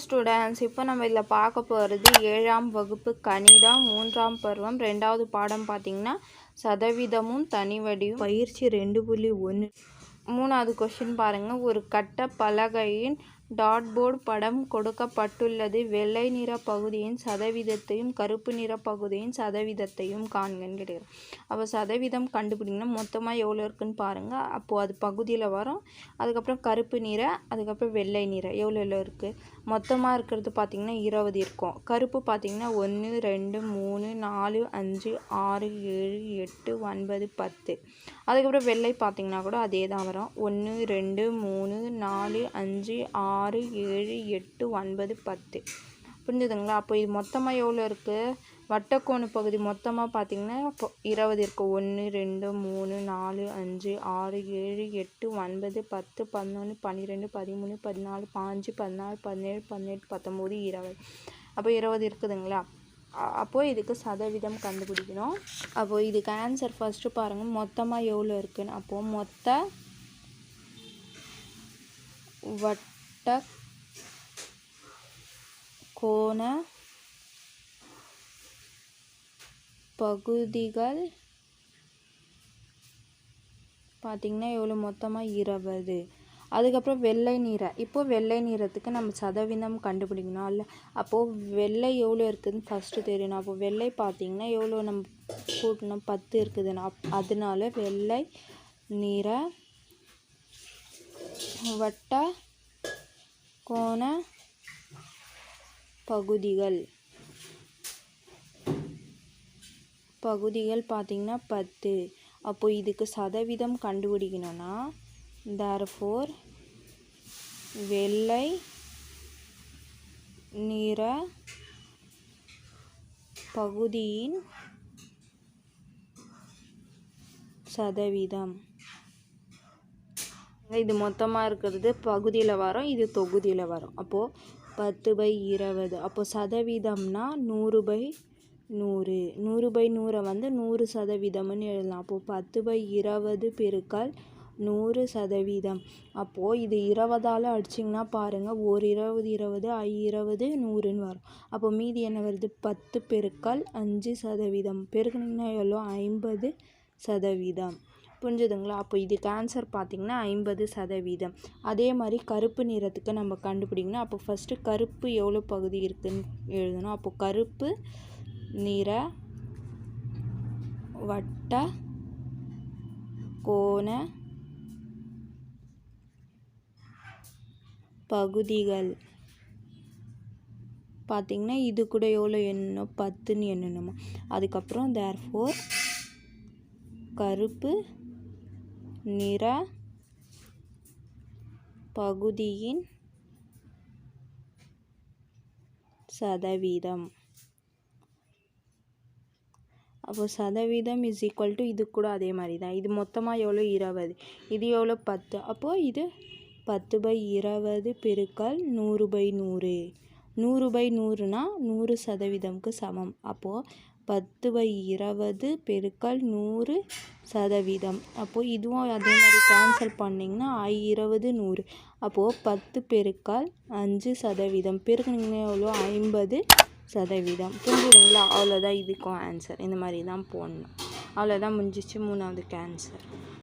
Students, இப்போ நம்ம இதில் பார்க்க போகிறது 7ஆம் வகுப்பு கணிதம் 3ஆம் பருவம் 2வது பாடம் பார்த்திங்கன்னா சதவீதமும் தனிவடிவும் பயிற்சி 2.1. 3வது கொஸ்டின் பாருங்கள். ஒரு கட்ட பலகையின் டாட்போர்டு படம் கொடுக்கப்பட்டுள்ளது. வெள்ளை நிற பகுதியின் சதவீதத்தையும் கருப்பு நிற பகுதியின் சதவீதத்தையும் காண்கன்னு கேட்குறேன். அப்போ சதவீதம் கண்டுபிடிங்கன்னா மொத்தமாக எவ்வளோ இருக்குன்னு பாருங்கள். அப்போது அது பகுதியில் வரும். அதுக்கப்புறம் கருப்பு நிற, அதுக்கப்புறம் வெள்ளை நிற எவ்வளோ இருக்குது. மொத்தமாக இருக்கிறது பார்த்திங்கன்னா 20 இருக்கும். கருப்பு பார்த்திங்கன்னா 1 2 3 4 5 6 7 8 9 10. அதுக்கப்புறம் வெள்ளை பார்த்திங்கன்னா கூட அதே தான் வரும். 1 2 3 4 5 6 7 8 9 10. புரிஞ்சுதுங்களா? அப்போ இது மொத்தமாக எவ்வளோ இருக்குது. வட்டக்கோணு பகுதி மொத்தமாக பார்த்திங்கன்னா இப்போ 20 இருக்குது. 1 2 3 4 5 6 7 8 9 10 11 12 13 14 15 16 17 18 19 20. அப்போ 20 இருக்குதுங்களா? அப்போது இதுக்கு சதவீதம் கண்டுபிடிக்கணும். அப்போது இதுக்கு ஆன்சர் ஃபஸ்ட்டு பாருங்கள். மொத்தமாக எவ்வளோ இருக்குன்னு. அப்போது மொத்த வட்ட கோண பகுதிகள் பார்த்திங்கன்னா எவ்வளோ மொத்தமாக 20. அதுக்கப்புறம் வெள்ளை நிற. இப்போது வெள்ளை நிறத்துக்கு நம்ம சதவீதம் கண்டுபிடிக்கணும் இல்லை. அப்போது வெள்ளை எவ்வளோ இருக்குதுன்னு ஃபஸ்ட்டு தெரியணும். அப்போது வெள்ளை பார்த்திங்கன்னா எவ்வளோ நம்ம கூட்டணும் 10 இருக்குதுன்னா அதனால வெள்ளை நிற வட்ட கோண பகுதிகள் பார்த்திங்கன்னா 10. அப்போது இதுக்கு சதவீதம் கண்டுபிடிக்கணும்னா தேர்ஃபோர் வெள்ளை நிற பகுதியின் சதவீதம். இது மொத்தமாக இருக்கிறது பகுதியில் வரும், இது தொகுதியில் வரும். அப்போது 10/20. அப்போது சதவீதம்னா 100/100. 100/100 வந்து 100% எழுதலாம். அப்போது 10/20 பெருக்கல் 100%. அப்போது இது 20ஆல் அடிச்சிங்கன்னா பாருங்கள், ஒரு 20 20 20 100ன்னு வரும். அப்போது மீதி என்ன வருது 10 பெருக்கல் 5%. பெருக்குனிங்கன்னா எவ்வளோ 50%. புரிஞ்சுதுங்களா? அப்போ இதுக்கு ஆன்சர் பார்த்திங்கன்னா 50%. அதே மாதிரி கருப்பு நிறத்துக்கு நம்ம கண்டுபிடிக்கணும். அப்போ ஃபஸ்ட்டு கருப்பு எவ்வளோ பகுதி இருக்குதுன்னு எழுதணும். அப்போது கருப்பு நிற வட்ட கோண பகுதிகள் பார்த்திங்கன்னா இது கூட எவ்வளோ எண்ணணும் 10ன்னு எண்ணணுமா. அதுக்கப்புறம் தேர்ஃபோர் கருப்பு நிற பகுதியின் சதவீதம். அப்போ சதவீதம் இஸ் ஈக்குவல் டு இது கூட அதே மாதிரி தான். இது மொத்தமாக எவ்வளோ 20, இது எவ்வளோ 10. அப்போது இது 10/20 பெருக்கல் 100/100. 100/100னா 100%க்கு சமம். அப்போது 10/20 பெருக்கல் 100%. அப்போது இதுவும் அதே மாதிரி கேன்சல் பண்ணிங்கன்னா 20 100. அப்போது 10 பெருக்கல் 5% பெருக்குனிங்கன்னா எவ்வளோ 50%. புரிஞ்சுதுங்களா? அவ்வளோதான் இதுக்கும் ஆன்சர். இந்த மாதிரி தான் போடணும். அவ்வளோதான் முடிஞ்சிச்சு 3வது ஆன்சர்.